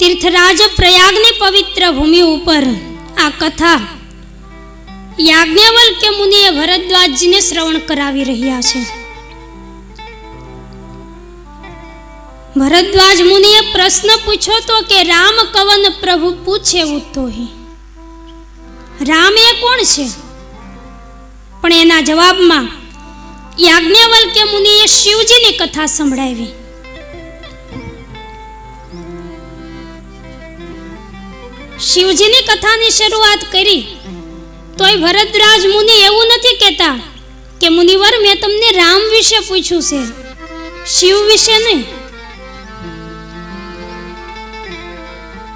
तीर्थराज प्रयागनी पवित्र भूमि पर आ कथा याज्ञवल्क्य मुनिए भरद्वाज ने श्रवण करावी रह्या छे। भरद्वाज मुनिए प्रश्न पूछो तो के राम कवन प्रभु पूछे तो ही राम ए कोण छे? पण एना जवाब में याज्ञवल्क्य मुनिए शिवजी नी कथा संभळावी। शिवजी नी कथा नी शुरुआत करी तोय भरद्वाज मुनि एवुं नथी कहता के मुनिवर मैं तमने राम विषे पूछ्યું છે, शिव विषे नहीं।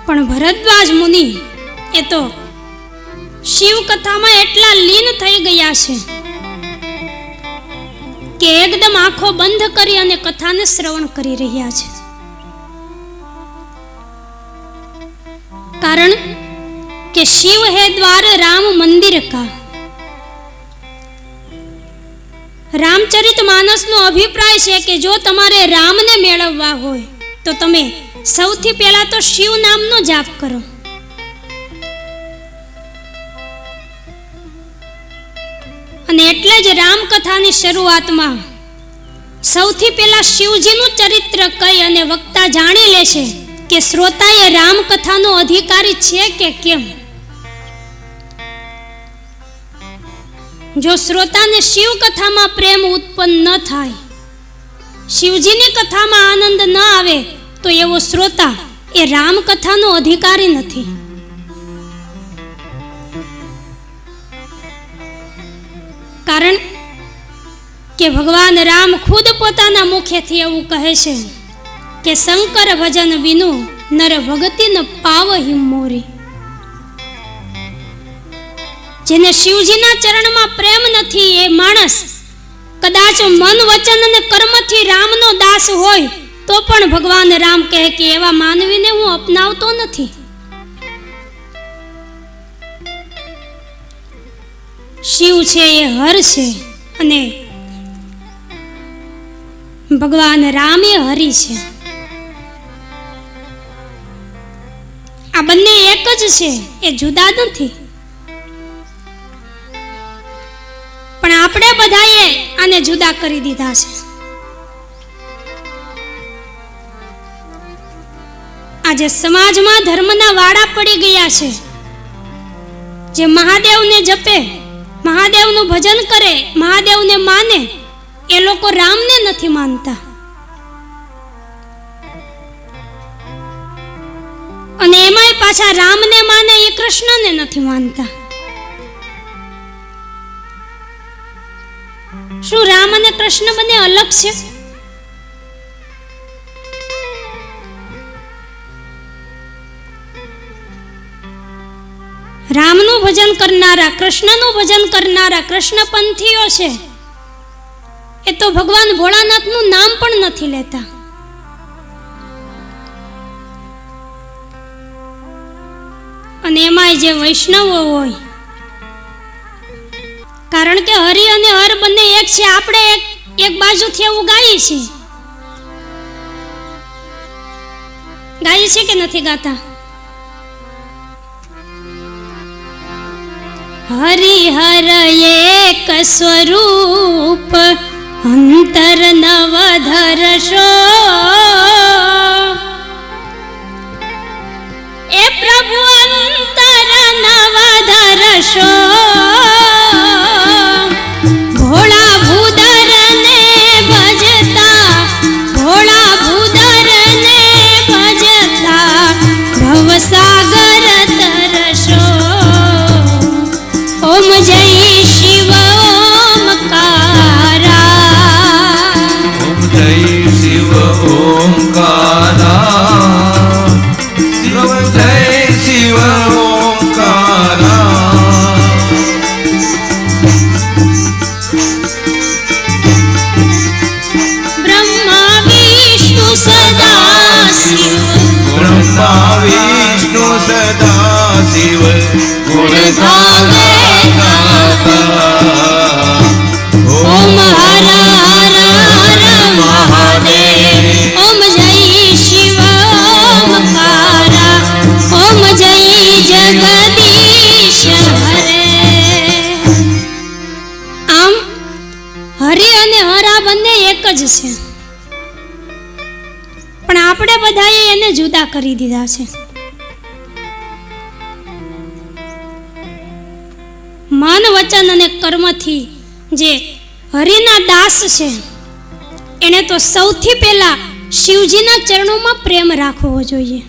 पण भरद्वाज मुनि ए तो शिव कथा में एटला लीन थई गया छे के एकदम आंखों बंद करी अने कथा ने श्रवण करी रह्या छे। कारण के शिव है द्वार राम मंदिर का। रामचरितमानस नो अभिप्राय है कि जो तमारे राम ने मेळववा होय तो तमे सौथी पहेला तो शिव नाम नो जाप करो। अने एटले ज राम कथा नी शरूआत में सौथी पहेला शिवजी नु चरित्र कही अने वक्ता जाणी लेशे के श्रोता ए राम कथा नो अधिकारी छे के केम। जो श्रोता ने शिव कथा में प्रेम उत्पन्न न थाय, शिवजी नी कथा में आनंद न आवे तो एवो श्रोता ए राम कथा नो अधिकारी नथी। कारण के भगवान राम खुद पोताना मुखेथी एवुं कहे छे के शंकर भजन बिनु नर भगति न पावहि मोरी। जेने शिवजीना चरण में प्रेम नथी ए माणस कदाच मन वचन ने कर्म थी राम नो दास होय तो पण भगवान राम कहे के एवा मानवी ने हूँ अपनावतो नथी। शिव छे ए हर छे अने भगवान राम ए हरि छे। आ बन्ने एक ज छे, ए जुदा नथी। पण आपणे बधाए आने जुदा करी दीधा छे। आजे समाज में धर्मना वाड़ा पड़ी गया छे। जे महादेव ने जपे, महादेव नु भजन करे, महादेव ने माने ए लोको राम ने नथी मानता। अने एमाय पाछा राम ने माने ए कृष्ण ने नथी मानता। शू राम अने कृष्ण बने अलग छे? राम नु भजन करनारा, कृष्ण नु भजन करनारा कृष्णपंथीओ छे। ए तो भगवान भोळानाथ नु नाम पण नथी लेता। अने एमाय जे वैष्णवो होय, कारण के हरि अने हर बने एक छे। आपणे एक बाजू थी एवुं गाઈએ छे, गाઈએ छे के नथी गाता? हरि हर एक स्वरूप अंतर नवधर शो। ए प्रभु अंतर नवधर शो। भोला भूदर ने भजता, भोला भूदर ने भजता भवसागर तरशो। ओम जय शिव ओमकारा, ओम जय शिव ओमकारा, शिव जय शिव ओमकारा। ब्रह्मा विष्णु सदा शिव, ब्रह्मा विष्णु सदा शिव गुण गावे गाता। ओम हर हर हर महादेव, ओम जय शिव ओमकारा। જ છે, પણ આપણે બધાએ એને જુદા કરી દીધા છે. મન, વચન અને કર્મથી જે હરિના દાસ છે એને તો સૌથી પહેલા શિવજીના ચરણોમાં પ્રેમ રાખવો જોઈએ.